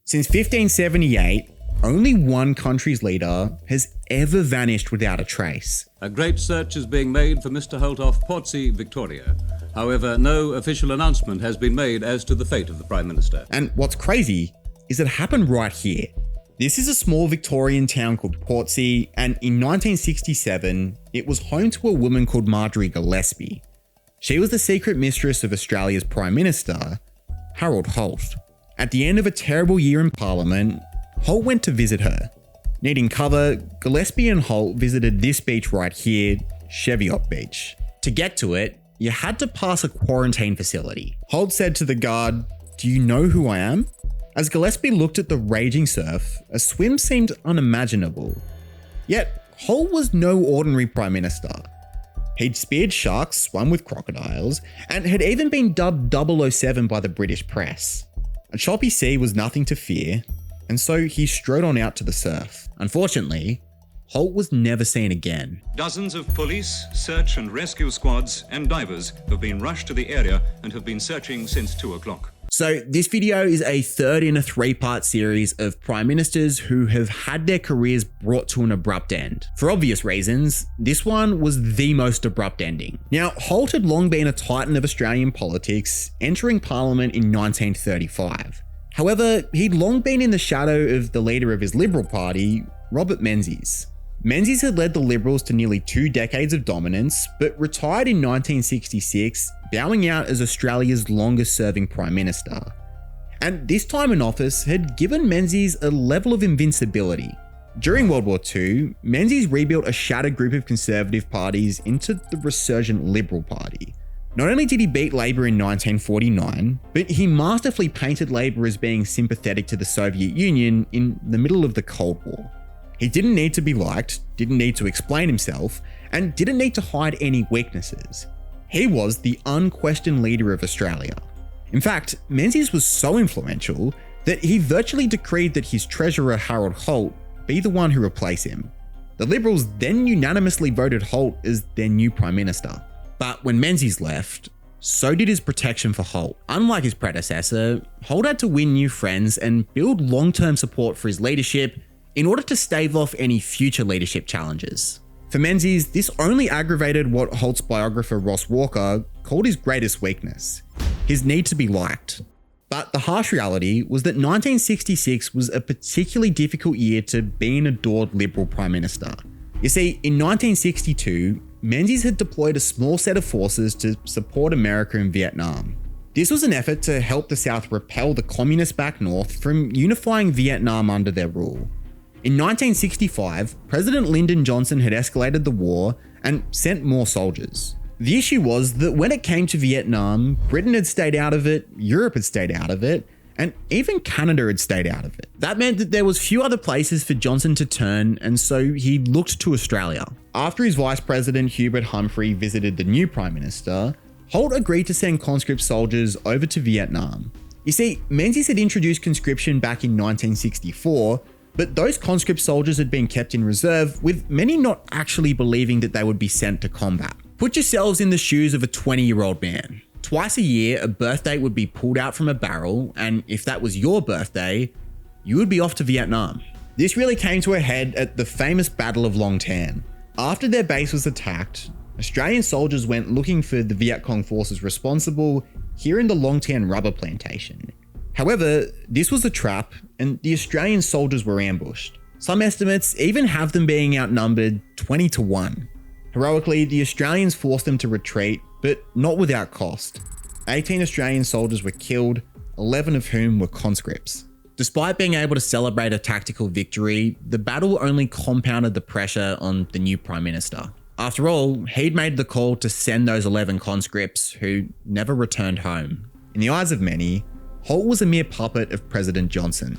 Since 1578, only one country's leader has ever vanished without a trace. A great search is being made for Mr. Holt off Portsea, Victoria. However, no official announcement has been made as to the fate of the Prime Minister. And what's crazy is it happened right here. This is a small Victorian town called Portsea, and in 1967, it was home to a woman called Marjorie Gillespie. She was the secret mistress of Australia's Prime Minister, Harold Holt. At the end of a terrible year in Parliament, Holt went to visit her. Needing cover, Gillespie and Holt visited this beach right here, Cheviot Beach. To get to it, you had to pass a quarantine facility. Holt said to the guard, "Do you know who I am?" As Gillespie looked at the raging surf, a swim seemed unimaginable. Yet, Holt was no ordinary Prime Minister. He'd speared sharks, swum with crocodiles, and had even been dubbed 007 by the British press. A choppy sea was nothing to fear, and so he strode on out to the surf. Unfortunately, Holt was never seen again. Dozens of police, search and rescue squads and divers have been rushed to the area and have been searching since 2 o'clock. So this video is a third in a 3-part series of prime ministers who have had their careers brought to an abrupt end. For obvious reasons, this one was the most abrupt ending. Now, Holt had long been a titan of Australian politics, entering Parliament in 1935. However, he'd long been in the shadow of the leader of his Liberal Party, Robert Menzies. Menzies had led the Liberals to nearly 2 decades of dominance, but retired in 1966, bowing out as Australia's longest serving Prime Minister. And this time in office had given Menzies a level of invincibility. During World War II, Menzies rebuilt a shattered group of Conservative parties into the resurgent Liberal Party. Not only did he beat Labour in 1949, but he masterfully painted Labour as being sympathetic to the Soviet Union in the middle of the Cold War. He didn't need to be liked, didn't need to explain himself, and didn't need to hide any weaknesses. He was the unquestioned leader of Australia. In fact, Menzies was so influential that he virtually decreed that his treasurer Harold Holt be the one who replace him. The Liberals then unanimously voted Holt as their new Prime Minister. But when Menzies left, so did his protection for Holt. Unlike his predecessor, Holt had to win new friends and build long-term support for his leadership in order to stave off any future leadership challenges. For Menzies, this only aggravated what Holt's biographer Ross Walker called his greatest weakness, his need to be liked. But the harsh reality was that 1966 was a particularly difficult year to be an adored Liberal Prime Minister. You see, in 1962, Menzies had deployed a small set of forces to support America in Vietnam. This was an effort to help the South repel the communists back north from unifying Vietnam under their rule. In 1965, President Lyndon Johnson had escalated the war and sent more soldiers. The issue was that when it came to Vietnam, Britain had stayed out of it, Europe had stayed out of it, and even Canada had stayed out of it. That meant that there was few other places for Johnson to turn, and so he looked to Australia. After his Vice President Hubert Humphrey visited the new Prime Minister, Holt agreed to send conscript soldiers over to Vietnam. You see, Menzies had introduced conscription back in 1964, but those conscript soldiers had been kept in reserve, with many not actually believing that they would be sent to combat. Put yourselves in the shoes of a 20-year-old man. Twice a year, a birth date would be pulled out from a barrel, and if that was your birthday, you would be off to Vietnam. This really came to a head at the famous Battle of Long Tan. After their base was attacked, Australian soldiers went looking for the Viet Cong forces responsible here in the Long Tan rubber plantation. However, this was a trap, and the Australian soldiers were ambushed. Some estimates even have them being outnumbered 20-1. Heroically, the Australians forced them to retreat, but not without cost. 18 Australian soldiers were killed, 11 of whom were conscripts. Despite being able to celebrate a tactical victory, the battle only compounded the pressure on the new Prime Minister. After all, he'd made the call to send those 11 conscripts who never returned home. In the eyes of many, Holt was a mere puppet of President Johnson.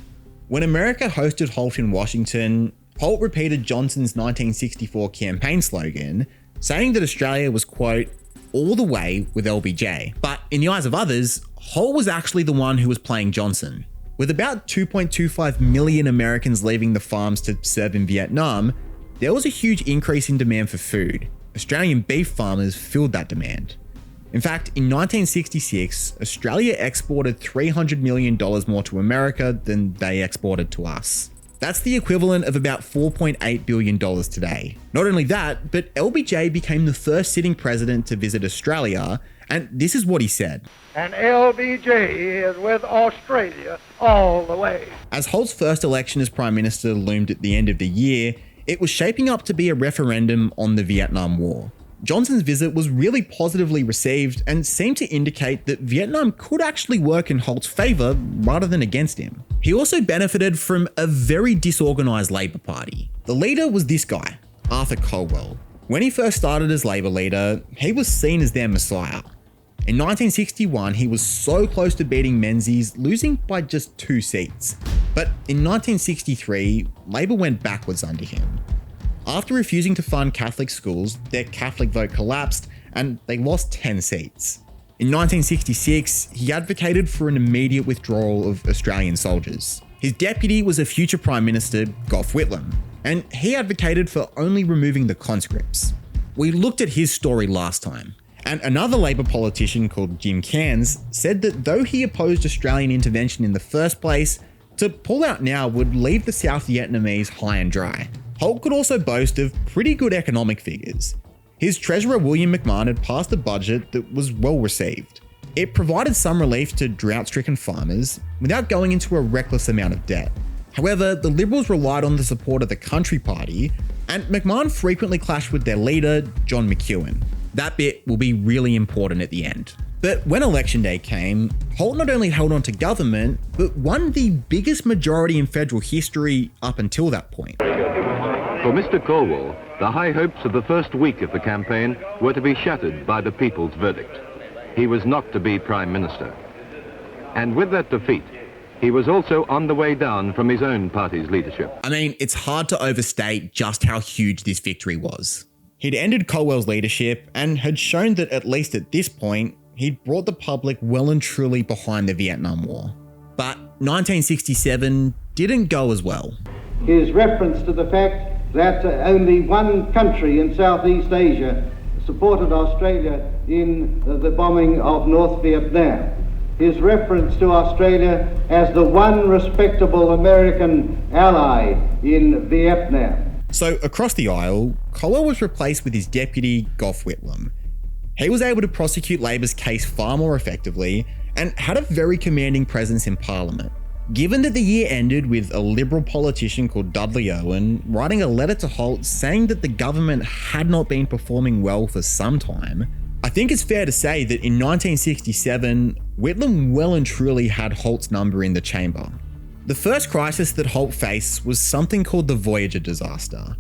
When America hosted Holt in Washington, Holt repeated Johnson's 1964 campaign slogan, saying that Australia was, quote, all the way with LBJ. But in the eyes of others, Holt was actually the one who was playing Johnson. With about 2.25 million Americans leaving the farms to serve in Vietnam, there was a huge increase in demand for food. Australian beef farmers filled that demand. In fact, in 1966, Australia exported $300 million more to America than they exported to us. That's the equivalent of about $4.8 billion today. Not only that, but LBJ became the first sitting president to visit Australia, and this is what he said. And LBJ is with Australia all the way. As Holt's first election as Prime Minister loomed at the end of the year, it was shaping up to be a referendum on the Vietnam War. Johnson's visit was really positively received and seemed to indicate that Vietnam could actually work in Holt's favour rather than against him. He also benefited from a very disorganised Labour Party. The leader was this guy, Arthur Colwell. When he first started as Labour leader, he was seen as their messiah. In 1961, he was so close to beating Menzies, losing by just 2 seats. But in 1963, Labour went backwards under him. After refusing to fund Catholic schools, their Catholic vote collapsed and they lost 10 seats. In 1966, he advocated for an immediate withdrawal of Australian soldiers. His deputy was a future Prime Minister, Gough Whitlam, and he advocated for only removing the conscripts. We looked at his story last time, and another Labour politician called Jim Cairns said that though he opposed Australian intervention in the first place, to pull out now would leave the South Vietnamese high and dry. Holt could also boast of pretty good economic figures. His treasurer William McMahon had passed a budget that was well received. It provided some relief to drought-stricken farmers without going into a reckless amount of debt. However, the Liberals relied on the support of the Country Party, and McMahon frequently clashed with their leader, John McEwen. That bit will be really important at the end. But when election day came, Holt not only held on to government, but won the biggest majority in federal history up until that point. For Mr. Colwell, the high hopes of the first week of the campaign were to be shattered by the people's verdict. He was not to be Prime Minister. And with that defeat, he was also on the way down from his own party's leadership. I mean, it's hard to overstate just how huge this victory was. He'd ended Colwell's leadership and had shown that at least at this point, he'd brought the public well and truly behind the Vietnam War. But 1967 didn't go as well. His reference to the fact that only one country in Southeast Asia supported Australia in the bombing of North Vietnam. His reference to Australia as the one respectable American ally in Vietnam. So across the aisle, Colwell was replaced with his deputy, Gough Whitlam. He was able to prosecute Labor's case far more effectively and had a very commanding presence in Parliament. Given that the year ended with a Liberal politician called Dudley Irwin writing a letter to Holt saying that the government had not been performing well for some time, I think it's fair to say that in 1967, Whitlam well and truly had Holt's number in the chamber. The first crisis that Holt faced was something called the Voyager disaster.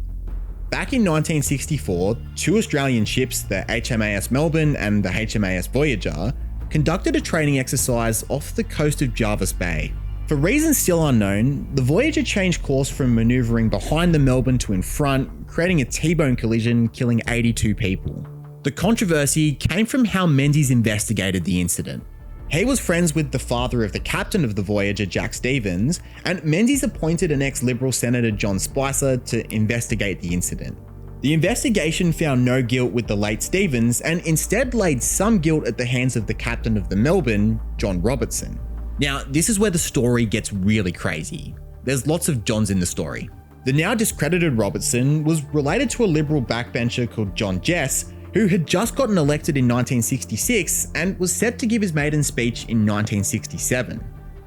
Back in 1964, 2 Australian ships, the HMAS Melbourne and the HMAS Voyager, conducted a training exercise off the coast of Jervis Bay. For reasons still unknown, the Voyager changed course from manoeuvring behind the Melbourne to in front, creating a T-bone collision, killing 82 people. The controversy came from how Menzies investigated the incident. He was friends with the father of the captain of the Voyager, Jack Stevens, and Menzies appointed an ex-Liberal Senator John Spicer to investigate the incident. The investigation found no guilt with the late Stevens and instead laid some guilt at the hands of the captain of the Melbourne, John Robertson. Now, this is where the story gets really crazy. There's lots of Johns in the story. The now discredited Robertson was related to a Liberal backbencher called John Jess, who had just gotten elected in 1966 and was set to give his maiden speech in 1967.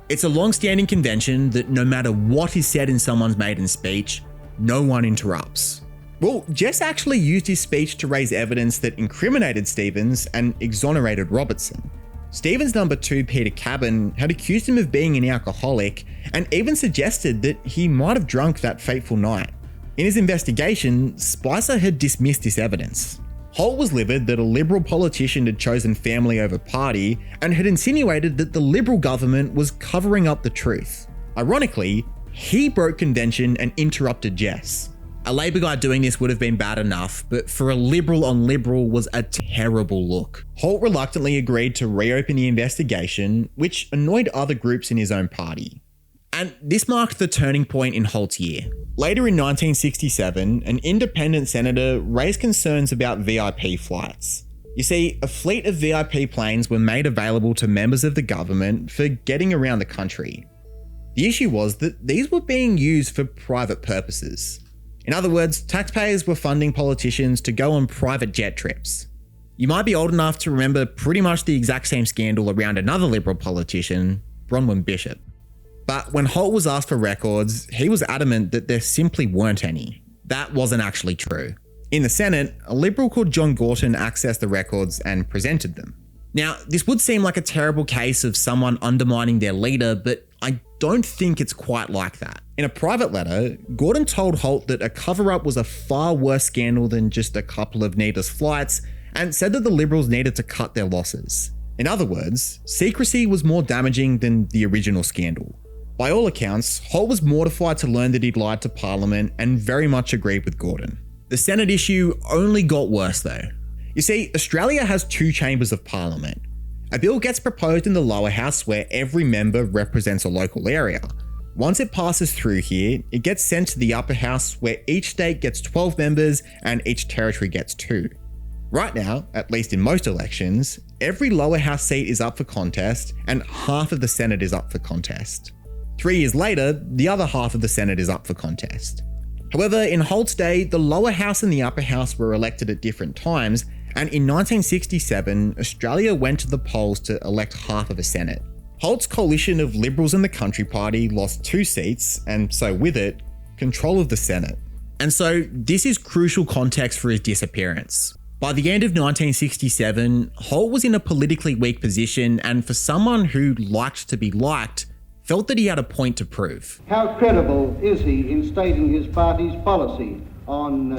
It's a long-standing convention that no matter what is said in someone's maiden speech, no one interrupts. Well, Jess actually used his speech to raise evidence that incriminated Stevens and exonerated Robertson. Stevens' number 2, Peter Cabin, had accused him of being an alcoholic and even suggested that he might have drunk that fateful night. In his investigation, Spicer had dismissed this evidence. Holt was livid that a Liberal politician had chosen family over party and had insinuated that the Liberal government was covering up the truth. Ironically, he broke convention and interrupted Jess. A Labor guy doing this would have been bad enough, but for a Liberal on Liberal was a terrible look. Holt reluctantly agreed to reopen the investigation, which annoyed other groups in his own party. And this marked the turning point in Holt's year. Later in 1967, an independent senator raised concerns about VIP flights. You see, a fleet of VIP planes were made available to members of the government for getting around the country. The issue was that these were being used for private purposes. In other words, taxpayers were funding politicians to go on private jet trips. You might be old enough to remember pretty much the exact same scandal around another Liberal politician, Bronwyn Bishop. But when Holt was asked for records, he was adamant that there simply weren't any. That wasn't actually true. In the Senate, a Liberal called John Gorton accessed the records and presented them. Now, this would seem like a terrible case of someone undermining their leader, but I don't think it's quite like that. In a private letter, Gorton told Holt that a cover-up was a far worse scandal than just a couple of needless flights, and said that the Liberals needed to cut their losses. In other words, secrecy was more damaging than the original scandal. By all accounts, Holt was mortified to learn that he'd lied to Parliament and very much agreed with Gorton. The Senate issue only got worse though. You see, Australia has two chambers of Parliament. A bill gets proposed in the lower house where every member represents a local area. Once it passes through here, it gets sent to the upper house where each state gets 12 members and each territory gets 2. Right now, at least in most elections, every lower house seat is up for contest and half of the Senate is up for contest. 3 years later, the other half of the Senate is up for contest. However, in Holt's day, the lower house and the upper house were elected at different times, and in 1967, Australia went to the polls to elect half of a Senate. Holt's coalition of Liberals and the Country Party lost 2 seats, and so with it, control of the Senate. And so this is crucial context for his disappearance. By the end of 1967, Holt was in a politically weak position, and for someone who liked to be liked, felt that he had a point to prove. How credible is he in stating his party's policy on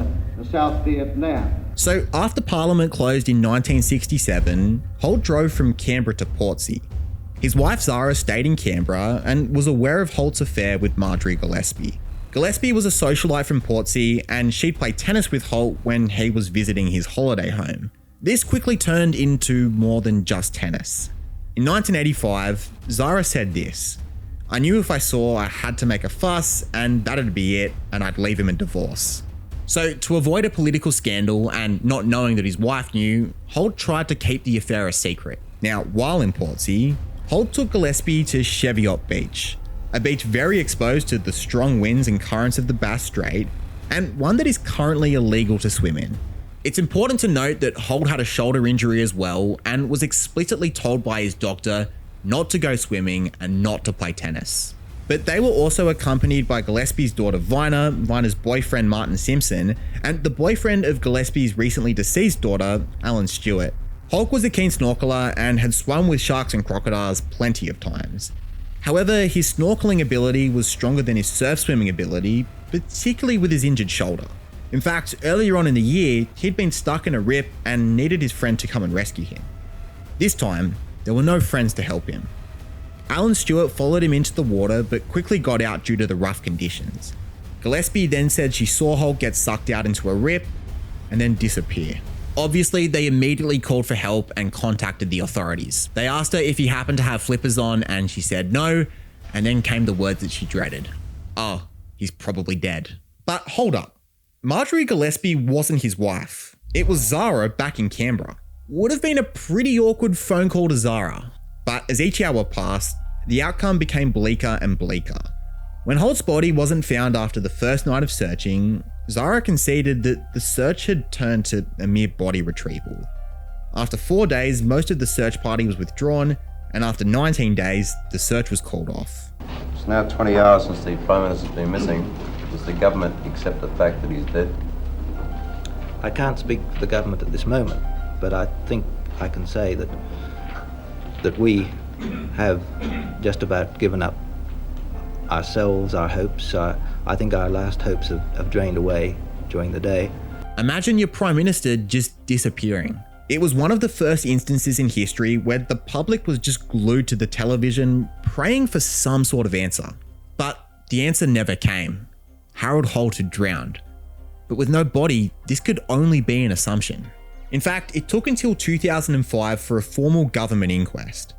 South Vietnam? So after Parliament closed in 1967, Holt drove from Canberra to Portsea. His wife Zara stayed in Canberra and was aware of Holt's affair with Marjorie Gillespie. Gillespie was a socialite from Portsea and she played tennis with Holt when he was visiting his holiday home. This quickly turned into more than just tennis. In 1985, Zara said this: "I knew if I saw I had to make a fuss and that'd be it and I'd leave him in divorce." So to avoid a political scandal and not knowing that his wife knew, Holt tried to keep the affair a secret. Now, while in Portsea, Holt took Gillespie to Cheviot Beach, a beach very exposed to the strong winds and currents of the Bass Strait, and one that is currently illegal to swim in. It's important to note that Holt had a shoulder injury as well and was explicitly told by his doctor not to go swimming and not to play tennis. But they were also accompanied by Gillespie's daughter Vina, Vina's boyfriend Martin Simpson, and the boyfriend of Gillespie's recently deceased daughter, Alan Stewart. Holt was a keen snorkeler and had swum with sharks and crocodiles plenty of times. However, his snorkeling ability was stronger than his surf swimming ability, particularly with his injured shoulder. In fact, earlier on in the year, he'd been stuck in a rip and needed his friend to come and rescue him. This time, there were no friends to help him. Alan Stewart followed him into the water but quickly got out due to the rough conditions. Gillespie then said she saw Holt get sucked out into a rip and then disappear. Obviously, they immediately called for help and contacted the authorities. They asked her if he happened to have flippers on and she said no, and then came the words that she dreaded. "Oh, he's probably dead." But hold up. Marjorie Gillespie wasn't his wife. It was Zara back in Canberra. Would have been a pretty awkward phone call to Zara. But as each hour passed, the outcome became bleaker and bleaker. When Holt's body wasn't found after the first night of searching, Zara conceded that the search had turned to a mere body retrieval. After 4 days, most of the search party was withdrawn, and after 19 days, the search was called off. It's now 20 hours since the Prime Minister's been missing. Does the government accept the fact that he's dead? I can't speak for the government at this moment, but I think I can say that we have just about given up ourselves, our hopes. I think our last hopes have drained away during the day. Imagine your Prime Minister just disappearing. It was one of the first instances in history where the public was just glued to the television, praying for some sort of answer. But the answer never came. Harold Holt had drowned. But with no body, this could only be an assumption. In fact, it took until 2005 for a formal government inquest.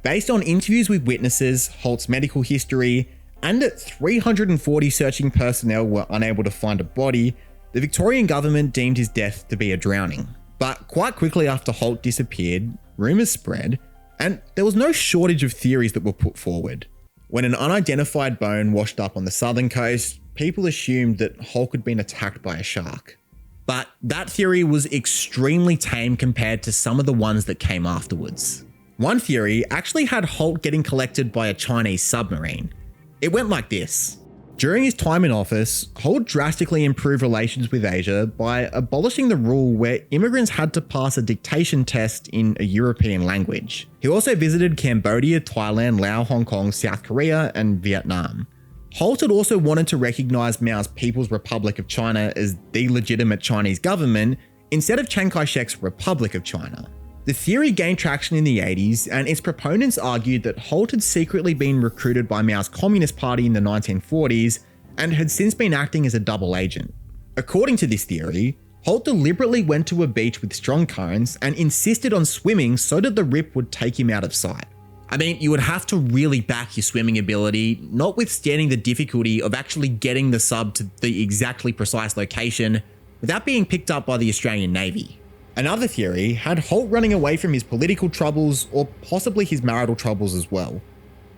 Based on interviews with witnesses, Holt's medical history, and that 340 searching personnel were unable to find a body, the Victorian government deemed his death to be a drowning. But quite quickly after Holt disappeared, rumours spread, and there was no shortage of theories that were put forward. When an unidentified bone washed up on the southern coast, people assumed that Holt had been attacked by a shark. But that theory was extremely tame compared to some of the ones that came afterwards. One theory actually had Holt getting collected by a Chinese submarine. It went like this. During his time in office, Holt drastically improved relations with Asia by abolishing the rule where immigrants had to pass a dictation test in a European language. He also visited Cambodia, Thailand, Laos, Hong Kong, South Korea, and Vietnam. Holt had also wanted to recognise Mao's People's Republic of China as the legitimate Chinese government instead of Chiang Kai-shek's Republic of China. The theory gained traction in the 80s, and its proponents argued that Holt had secretly been recruited by Mao's Communist Party in the 1940s and had since been acting as a double agent. According to this theory, Holt deliberately went to a beach with strong currents and insisted on swimming so that the rip would take him out of sight. I mean, you would have to really back your swimming ability, notwithstanding the difficulty of actually getting the sub to the exactly precise location without being picked up by the Australian Navy. Another theory had Holt running away from his political troubles or possibly his marital troubles as well.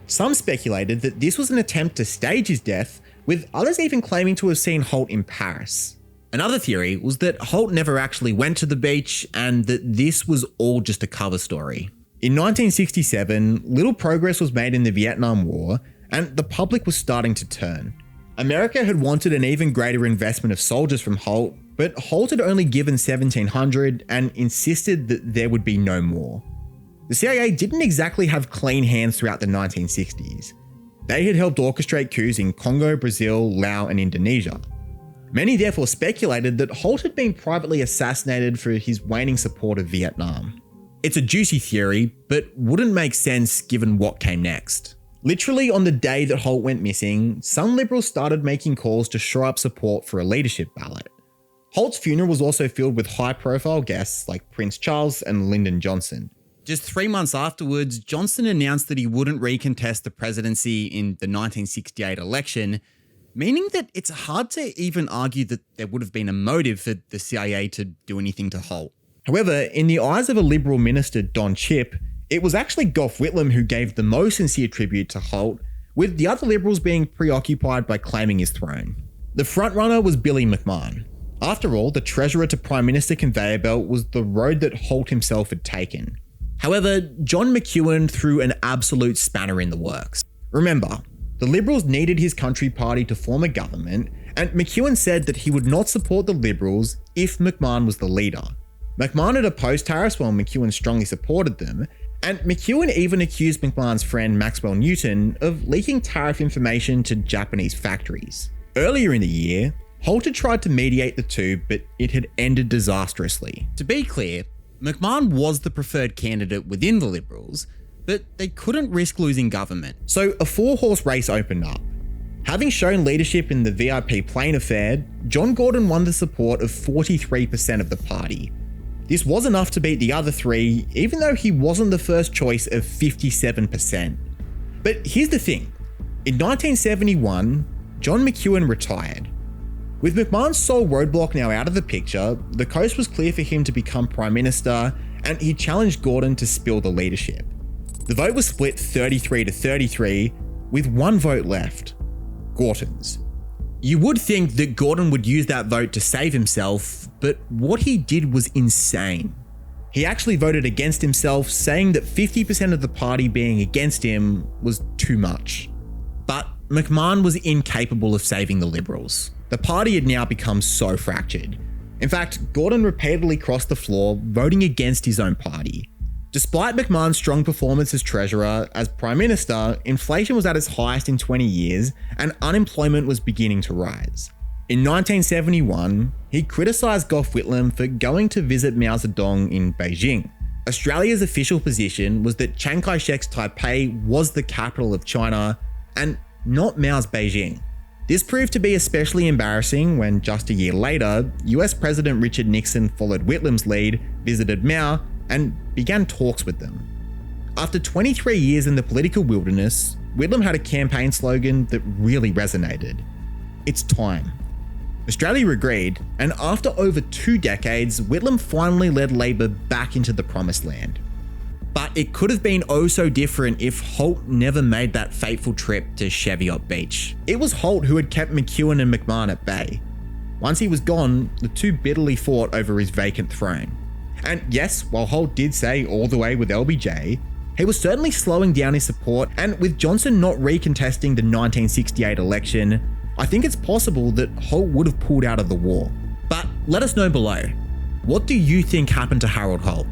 Some speculated that this was an attempt to stage his death, with others even claiming to have seen Holt in Paris. Another theory was that Holt never actually went to the beach and that this was all just a cover story. In 1967, little progress was made in the Vietnam War, and the public was starting to turn. America had wanted an even greater investment of soldiers from Holt, but Holt had only given 1,700 and insisted that there would be no more. The CIA didn't exactly have clean hands throughout the 1960s. They had helped orchestrate coups in Congo, Brazil, Laos, and Indonesia. Many therefore speculated that Holt had been privately assassinated for his waning support of Vietnam. It's a juicy theory, but wouldn't make sense given what came next. Literally on the day that Holt went missing, some Liberals started making calls to shore up support for a leadership ballot. Holt's funeral was also filled with high-profile guests like Prince Charles and Lyndon Johnson. Just 3 months afterwards, Johnson announced that he wouldn't recontest the presidency in the 1968 election, meaning that it's hard to even argue that there would have been a motive for the CIA to do anything to Holt. However, in the eyes of a Liberal minister, Don Chipp, it was actually Gough Whitlam who gave the most sincere tribute to Holt, with the other Liberals being preoccupied by claiming his throne. The frontrunner was Billy McMahon. After all, the Treasurer to Prime Minister conveyor belt was the road that Holt himself had taken. However, John McEwen threw an absolute spanner in the works. Remember, the Liberals needed his country party to form a government, and McEwen said that he would not support the Liberals if McMahon was the leader. McMahon had opposed tariffs while McEwen strongly supported them, and McEwen even accused McMahon's friend Maxwell Newton of leaking tariff information to Japanese factories. Earlier in the year, Holt had tried to mediate the two, but it had ended disastrously. To be clear, McMahon was the preferred candidate within the Liberals, but they couldn't risk losing government. So a 4-horse race opened up. Having shown leadership in the VIP plane affair, John Gordon won the support of 43% of the party. This was enough to beat the other three, even though he wasn't the first choice of 57%. But here's the thing. In 1971, John McEwen retired. With McMahon's sole roadblock now out of the picture, the coast was clear for him to become Prime Minister, and he challenged Gordon to spill the leadership. The vote was split 33-33, with one vote left: Gorton's. You would think that Gordon would use that vote to save himself, but what he did was insane. He actually voted against himself, saying that 50% of the party being against him was too much. But McMahon was incapable of saving the Liberals. The party had now become so fractured. In fact, Gordon repeatedly crossed the floor, voting against his own party. Despite McMahon's strong performance as Treasurer, as Prime Minister, inflation was at its highest in 20 years and unemployment was beginning to rise. In 1971, he criticised Gough Whitlam for going to visit Mao Zedong in Beijing. Australia's official position was that Chiang Kai-shek's Taipei was the capital of China and not Mao's Beijing. This proved to be especially embarrassing when just a year later, US President Richard Nixon followed Whitlam's lead, visited Mao, and began talks with them. After 23 years in the political wilderness, Whitlam had a campaign slogan that really resonated: "It's time." Australia agreed, and after over 2 decades, Whitlam finally led Labor back into the promised land. But it could have been oh so different if Holt never made that fateful trip to Cheviot Beach. It was Holt who had kept McEwen and McMahon at bay. Once he was gone, the two bitterly fought over his vacant throne. And yes, while Holt did say all the way with LBJ, he was certainly slowing down his support, and with Johnson not recontesting the 1968 election, I think it's possible that Holt would have pulled out of the war. But let us know below. What do you think happened to Harold Holt?